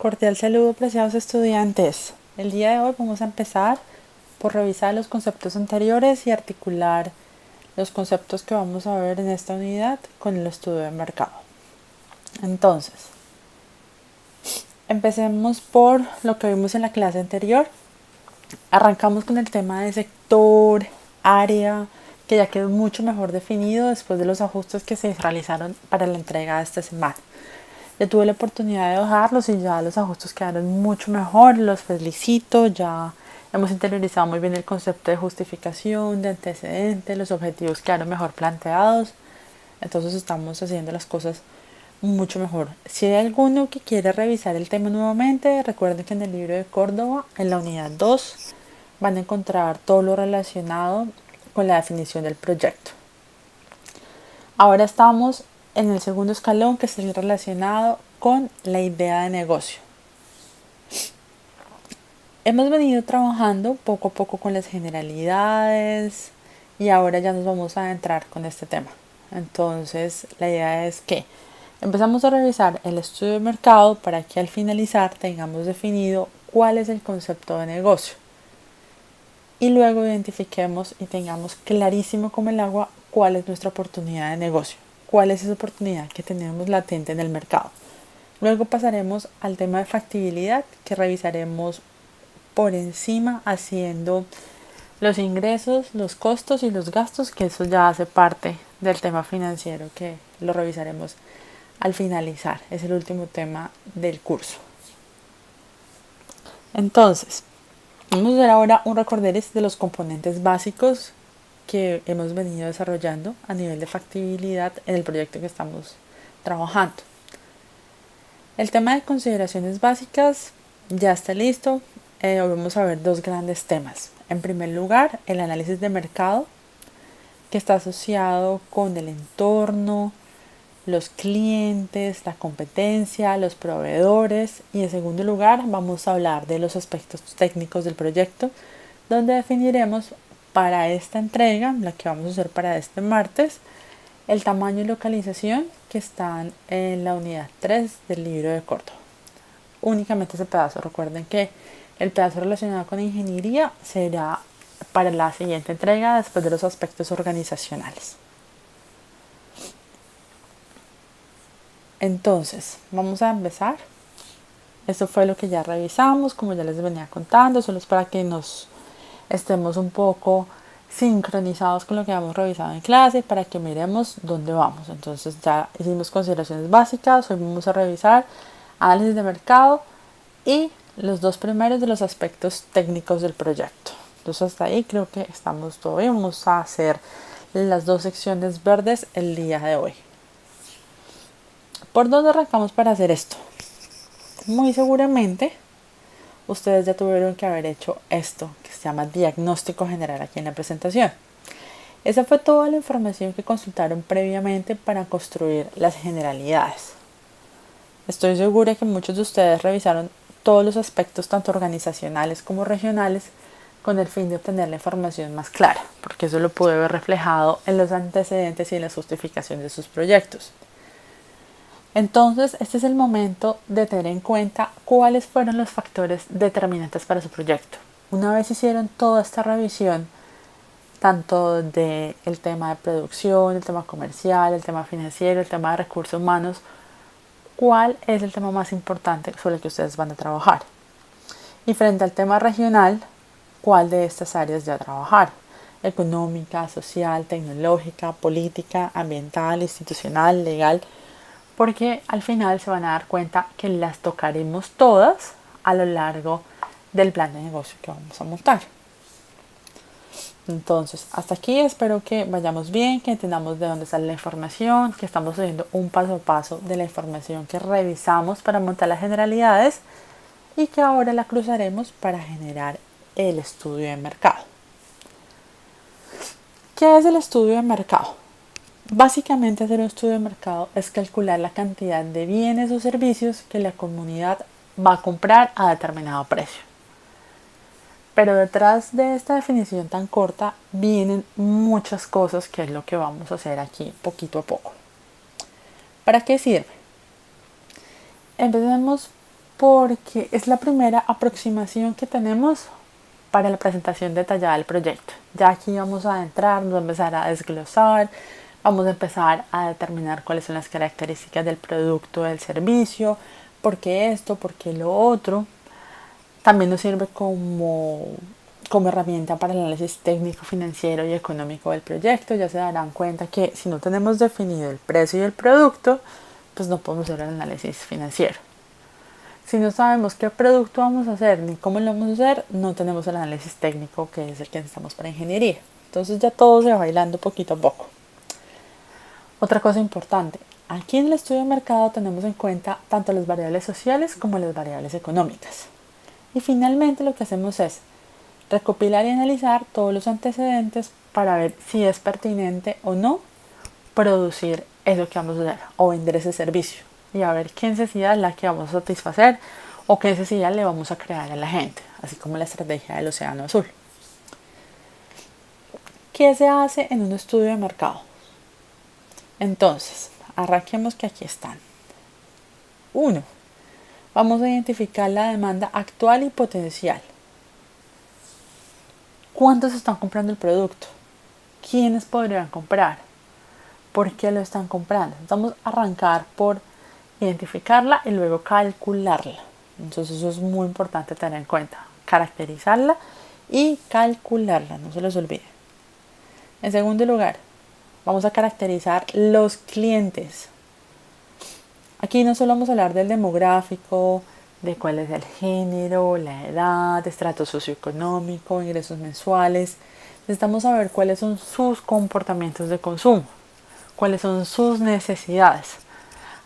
Cordial saludo, preciados estudiantes. El día de hoy vamos a empezar por revisar los conceptos anteriores y articular los conceptos que vamos a ver en esta unidad con el estudio de mercado. Entonces, empecemos por lo que vimos en la clase anterior. Arrancamos con el tema de sector, área, que ya quedó mucho mejor definido después de los ajustes que se realizaron para la entrega de esta semana. Ya tuve la oportunidad de bajarlos y ya los ajustes quedaron mucho mejor, los felicito, ya hemos interiorizado muy bien el concepto de justificación, de antecedente, los objetivos quedaron mejor planteados, entonces estamos haciendo las cosas mucho mejor. Si hay alguno que quiere revisar el tema nuevamente, recuerden que en el libro de Córdoba, en la unidad 2, van a encontrar todo lo relacionado con la definición del proyecto. Ahora estamos en el segundo escalón, que es el relacionado con la idea de negocio. Hemos venido trabajando poco a poco con las generalidades y ahora ya nos vamos a adentrar con este tema. Entonces, la idea es que empezamos a revisar el estudio de mercado para que al finalizar tengamos definido cuál es el concepto de negocio. Y luego identifiquemos y tengamos clarísimo como el agua cuál es nuestra oportunidad de negocio, cuál es esa oportunidad que tenemos latente en el mercado. Luego pasaremos al tema de factibilidad, que revisaremos por encima haciendo los ingresos, los costos y los gastos, que eso ya hace parte del tema financiero, que lo revisaremos al finalizar. Es el último tema del curso. Entonces, vamos a hacer ahora un recorderis de los componentes básicos que hemos venido desarrollando a nivel de factibilidad en el proyecto que estamos trabajando. El tema de consideraciones básicas ya está listo. Hoy vamos a ver dos grandes temas. En primer lugar, el análisis de mercado, que está asociado con el entorno, los clientes, la competencia, los proveedores. Y en segundo lugar, vamos a hablar de los aspectos técnicos del proyecto, donde definiremos para esta entrega, la que vamos a hacer para este martes, el tamaño y localización que están en la unidad 3 del libro de Córdoba. Únicamente ese pedazo. Recuerden que el pedazo relacionado con ingeniería será para la siguiente entrega después de los aspectos organizacionales. Entonces, vamos a empezar. Esto fue lo que ya revisamos, como ya les venía contando, solo es para que nos estemos un poco sincronizados con lo que hemos revisado en clase, para que miremos dónde vamos. Entonces ya hicimos consideraciones básicas, hoy vamos a revisar análisis de mercado y los dos primeros de los aspectos técnicos del proyecto. Entonces hasta ahí creo que estamos todo bien. Vamos a hacer las dos secciones verdes el día de hoy. ¿Por dónde arrancamos para hacer esto? Muy seguramente ustedes ya tuvieron que haber hecho esto, que se llama diagnóstico general aquí en la presentación. Esa fue toda la información que consultaron previamente para construir las generalidades. Estoy segura que muchos de ustedes revisaron todos los aspectos tanto organizacionales como regionales con el fin de obtener la información más clara, porque eso lo pude ver reflejado en los antecedentes y en la justificación de sus proyectos. Entonces, este es el momento de tener en cuenta cuáles fueron los factores determinantes para su proyecto. Una vez hicieron toda esta revisión, tanto del tema de producción, el tema comercial, el tema financiero, el tema de recursos humanos, ¿cuál es el tema más importante sobre el que ustedes van a trabajar? Y frente al tema regional, ¿cuál de estas áreas ya trabajar? Económica, social, tecnológica, política, ambiental, institucional, legal, porque al final se van a dar cuenta que las tocaremos todas a lo largo del plan de negocio que vamos a montar. Entonces, hasta aquí espero que vayamos bien, que entendamos de dónde sale la información, que estamos haciendo un paso a paso de la información que revisamos para montar las generalidades y que ahora la cruzaremos para generar el estudio de mercado. ¿Qué es el estudio de mercado? Básicamente hacer un estudio de mercado es calcular la cantidad de bienes o servicios que la comunidad va a comprar a determinado precio. Pero detrás de esta definición tan corta vienen muchas cosas, que es lo que vamos a hacer aquí poquito a poco. ¿Para qué sirve? Empecemos porque es la primera aproximación que tenemos para la presentación detallada del proyecto. Ya aquí vamos a adentrarnos, a empezar a desglosar, vamos a empezar a determinar cuáles son las características del producto o del servicio, por qué esto, por qué lo otro. También nos sirve como herramienta para el análisis técnico, financiero y económico del proyecto. Ya se darán cuenta que si no tenemos definido el precio y el producto, pues no podemos hacer el análisis financiero. Si no sabemos qué producto vamos a hacer ni cómo lo vamos a hacer, no tenemos el análisis técnico, que es el que necesitamos para ingeniería. Entonces ya todo se va bailando poquito a poco. Otra cosa importante, aquí en el estudio de mercado tenemos en cuenta tanto las variables sociales como las variables económicas. Y finalmente lo que hacemos es recopilar y analizar todos los antecedentes para ver si es pertinente o no producir eso que vamos a hacer o vender ese servicio, y a ver qué necesidad es la que vamos a satisfacer o qué necesidad le vamos a crear a la gente, así como la estrategia del océano azul. ¿Qué se hace en un estudio de mercado? Entonces, arranquemos que aquí están. 1. Vamos a identificar la demanda actual y potencial. ¿Cuántos están comprando el producto? ¿Quiénes podrían comprar? ¿Por qué lo están comprando? Vamos a arrancar por identificarla y luego calcularla. Entonces eso es muy importante tener en cuenta. Caracterizarla y calcularla, no se les olvide. En segundo lugar, vamos a caracterizar los clientes. Aquí no solo vamos a hablar del demográfico, de cuál es el género, la edad, estrato socioeconómico, ingresos mensuales. Necesitamos saber cuáles son sus comportamientos de consumo, cuáles son sus necesidades.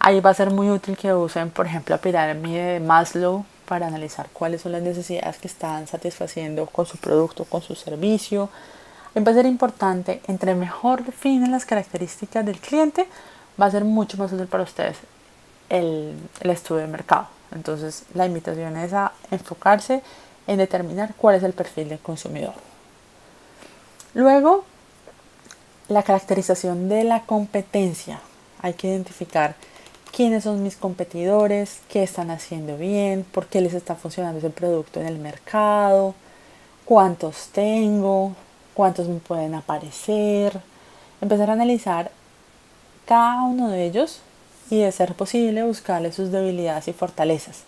Ahí va a ser muy útil que usen, por ejemplo, la pirámide de Maslow para analizar cuáles son las necesidades que están satisfaciendo con su producto, con su servicio. Va a ser importante, entre mejor definen las características del cliente, va a ser mucho más útil para ustedes el estudio de mercado. Entonces, la invitación es a enfocarse en determinar cuál es el perfil del consumidor. Luego, la caracterización de la competencia. Hay que identificar quiénes son mis competidores, qué están haciendo bien, por qué les está funcionando ese producto en el mercado, cuántos tengo, cuántos me pueden aparecer. Empezar a analizar cada uno de ellos y, de ser posible, buscarle sus debilidades y fortalezas,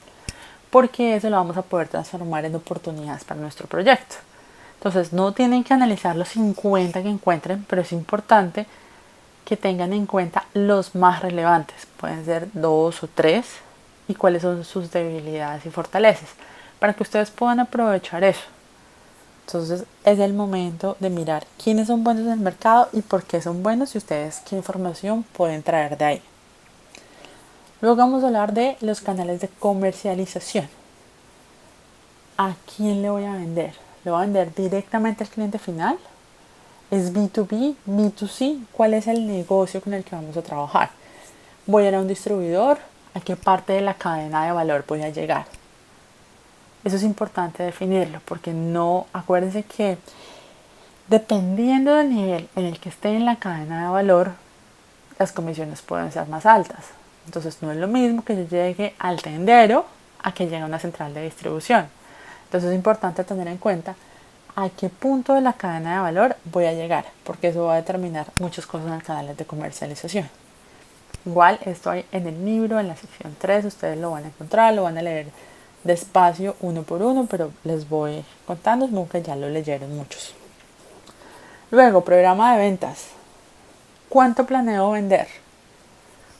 porque eso lo vamos a poder transformar en oportunidades para nuestro proyecto. Entonces no tienen que analizar los 50 que encuentren, pero es importante que tengan en cuenta los más relevantes. Pueden ser 2 o 3, y cuáles son sus debilidades y fortalezas, para que ustedes puedan aprovechar eso. Entonces es el momento de mirar quiénes son buenos en el mercado y por qué son buenos, y ustedes qué información pueden traer de ahí. Luego vamos a hablar de los canales de comercialización. ¿A quién le voy a vender? ¿Le voy a vender directamente al cliente final? ¿Es B2B, B2C? ¿Cuál es el negocio con el que vamos a trabajar? ¿Voy a ir a un distribuidor? ¿A qué parte de la cadena de valor voy a llegar? Eso es importante definirlo, porque no, acuérdense que dependiendo del nivel en el que esté en la cadena de valor, las comisiones pueden ser más altas. Entonces no es lo mismo que yo llegue al tendero a que llegue a una central de distribución. Entonces es importante tener en cuenta a qué punto de la cadena de valor voy a llegar, porque eso va a determinar muchas cosas en los canales de comercialización. Igual esto hay en el libro, en la sección 3, ustedes lo van a encontrar, lo van a leer despacio uno por uno, pero les voy contando, nunca ya lo leyeron muchos. Luego, programa de ventas. ¿Cuánto planeo vender?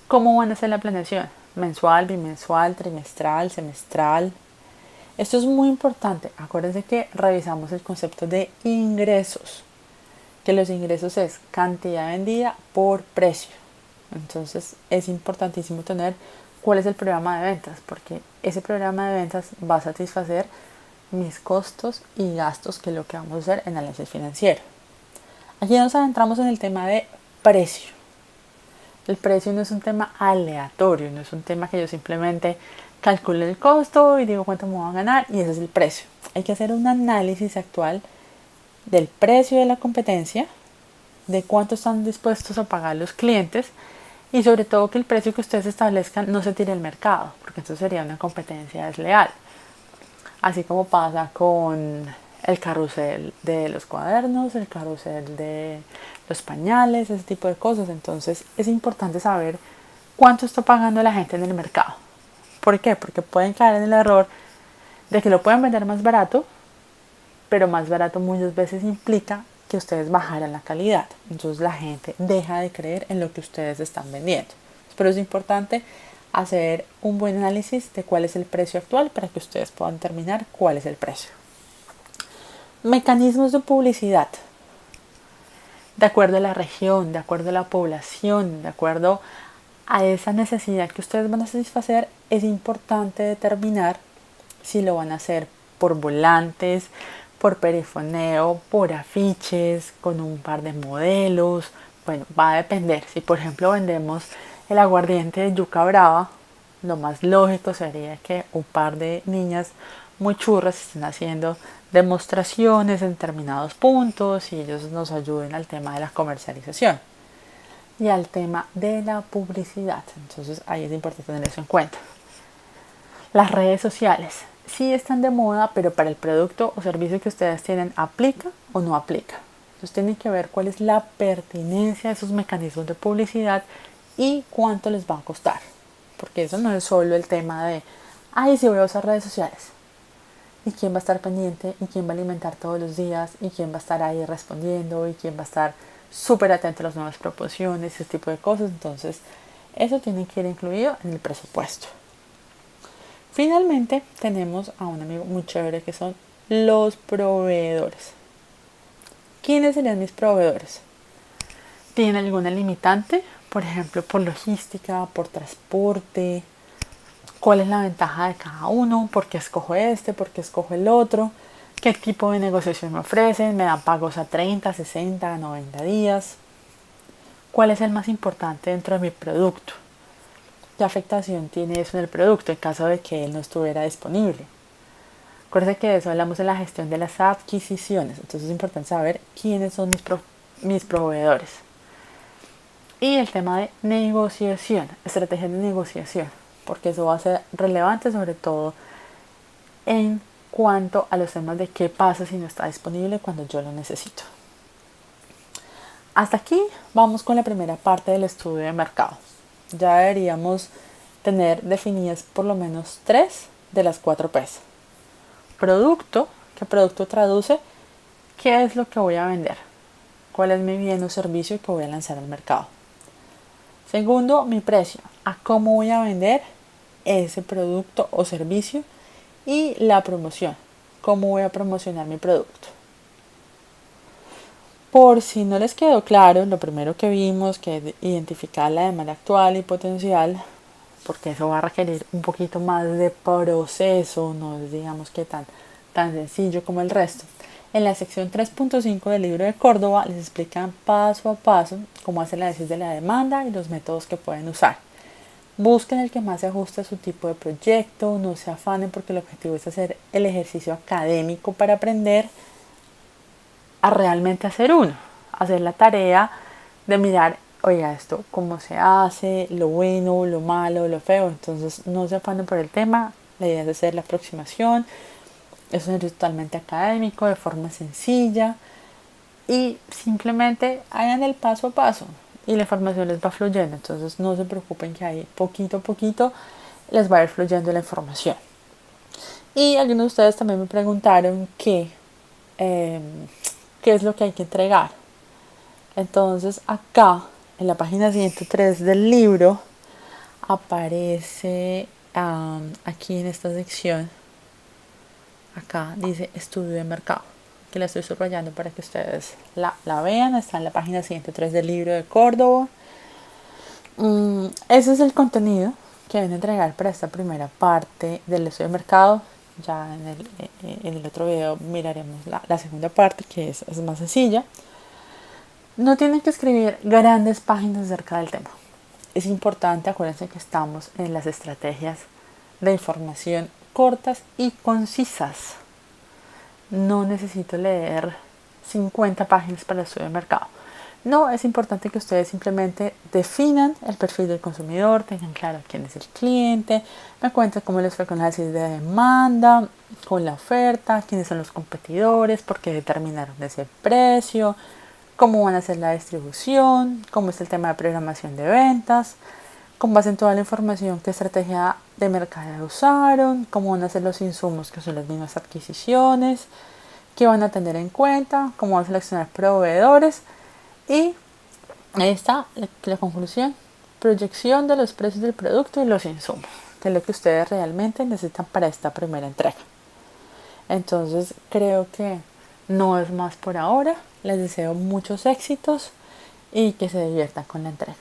¿Cómo van a hacer la planeación? ¿Mensual, bimensual, trimestral, semestral? Esto es muy importante. Acuérdense que revisamos el concepto de ingresos, que los ingresos es cantidad vendida por precio. Entonces es importantísimo tener cuál es el programa de ventas, porque ese programa de ventas va a satisfacer mis costos y gastos, que es lo que vamos a hacer en análisis financiero. Aquí nos adentramos en el tema de precio. El precio no es un tema aleatorio, no es un tema que yo simplemente calcule el costo y digo cuánto me voy a ganar y ese es el precio. Hay que hacer un análisis actual del precio de la competencia, de cuánto están dispuestos a pagar los clientes y sobre todo que el precio que ustedes establezcan no se tire al mercado, porque eso sería una competencia desleal. Así como pasa con el carrusel de los cuadernos, el carrusel de los pañales, ese tipo de cosas. Entonces es importante saber cuánto está pagando la gente en el mercado. ¿Por qué? Porque pueden caer en el error de que lo pueden vender más barato, pero más barato muchas veces implica que ustedes bajaran la calidad. Entonces la gente deja de creer en lo que ustedes están vendiendo. Pero es importante hacer un buen análisis de cuál es el precio actual para que ustedes puedan determinar cuál es el precio. Mecanismos de publicidad. De acuerdo a la región, de acuerdo a la población, de acuerdo a esa necesidad que ustedes van a satisfacer, es importante determinar si lo van a hacer por volantes, por perifoneo, por afiches, con un par de modelos. Bueno, va a depender. Si por ejemplo vendemos el aguardiente de yuca brava, lo más lógico sería que un par de niñas muy churras estén haciendo demostraciones en determinados puntos y ellos nos ayuden al tema de la comercialización y al tema de la publicidad. Entonces ahí es importante tener eso en cuenta. Las redes sociales sí están de moda, pero para el producto o servicio que ustedes tienen, ¿aplica o no aplica? Entonces tienen que ver cuál es la pertinencia de esos mecanismos de publicidad y cuánto les va a costar. Porque eso no es solo el tema de, ay, sí voy a usar redes sociales. ¿Y quién va a estar pendiente? ¿Y quién va a alimentar todos los días? ¿Y quién va a estar ahí respondiendo? ¿Y quién va a estar súper atento a las nuevas proposiciones? Ese tipo de cosas. Entonces, eso tiene que ir incluido en el presupuesto. Finalmente, tenemos a un amigo muy chévere que son los proveedores. ¿Quiénes serían mis proveedores? ¿Tienen alguna limitante? Por ejemplo, por logística, por transporte. ¿Cuál es la ventaja de cada uno? ¿Por qué escojo este? ¿Por qué escojo el otro? ¿Qué tipo de negociación me ofrecen? ¿Me dan pagos a 30, 60, 90 días? ¿Cuál es el más importante dentro de mi producto? ¿Qué afectación tiene eso en el producto en caso de que él no estuviera disponible? Acuérdense que de eso hablamos en la gestión de las adquisiciones. Entonces es importante saber quiénes son mis proveedores. Y el tema de negociación, estrategias de negociación, porque eso va a ser relevante sobre todo en cuanto a los temas de qué pasa si no está disponible cuando yo lo necesito. Hasta aquí vamos con la primera parte del estudio de mercado. Ya deberíamos tener definidas por lo menos 3 de las 4 P's. Producto, ¿qué producto traduce? ¿Qué es lo que voy a vender? ¿Cuál es mi bien o servicio que voy a lanzar al mercado? Segundo, mi precio. ¿A cómo voy a vender ese producto o servicio? Y la promoción. ¿Cómo voy a promocionar mi producto? Por si no les quedó claro, lo primero que vimos, que es identificar la demanda actual y potencial, porque eso va a requerir un poquito más de proceso, no es digamos que tan sencillo como el resto. En la sección 3.5 del libro de Córdoba les explican paso a paso cómo hacer el análisis de la demanda y los métodos que pueden usar. Busquen el que más se ajuste a su tipo de proyecto, no se afanen porque el objetivo es hacer el ejercicio académico para aprender a realmente hacer uno, hacer la tarea de mirar, oiga, esto cómo se hace, lo bueno, lo malo, lo feo. Entonces no se afanen por el tema, la idea es hacer la aproximación. Es un ejercicio totalmente académico, de forma sencilla, y simplemente hagan el paso a paso y la información les va fluyendo. Entonces no se preocupen que ahí poquito a poquito les va a ir fluyendo la información. Y algunos de ustedes también me preguntaron qué es lo que hay que entregar. Entonces acá en la página 103 del libro aparece aquí en esta sección, acá dice estudio de mercado, que la estoy subrayando para que ustedes la vean. Está en la página 103 del libro de Córdoba. Ese es el contenido que deben entregar para esta primera parte del estudio de mercado. Ya en el otro video miraremos la segunda parte, que es más sencilla. No tienen que escribir grandes páginas acerca del tema. Es importante, acuérdense que estamos en las estrategias de información cortas y concisas. No necesito leer 50 páginas para el estudio de mercado. No, es importante que ustedes simplemente definan el perfil del consumidor, tengan claro quién es el cliente, me cuenten cómo les fue con la de demanda, con la oferta, quiénes son los competidores, por qué determinaron ese precio, cómo van a hacer la distribución, cómo es el tema de programación de ventas, con base en toda la información, qué estrategia de mercado usaron, cómo van a ser los insumos que son las mismas adquisiciones, qué van a tener en cuenta, cómo van a seleccionar proveedores y ahí está la conclusión. Proyección de los precios del producto y los insumos, que es lo que ustedes realmente necesitan para esta primera entrega. Entonces creo que no es más por ahora. Les deseo muchos éxitos y que se diviertan con la entrega.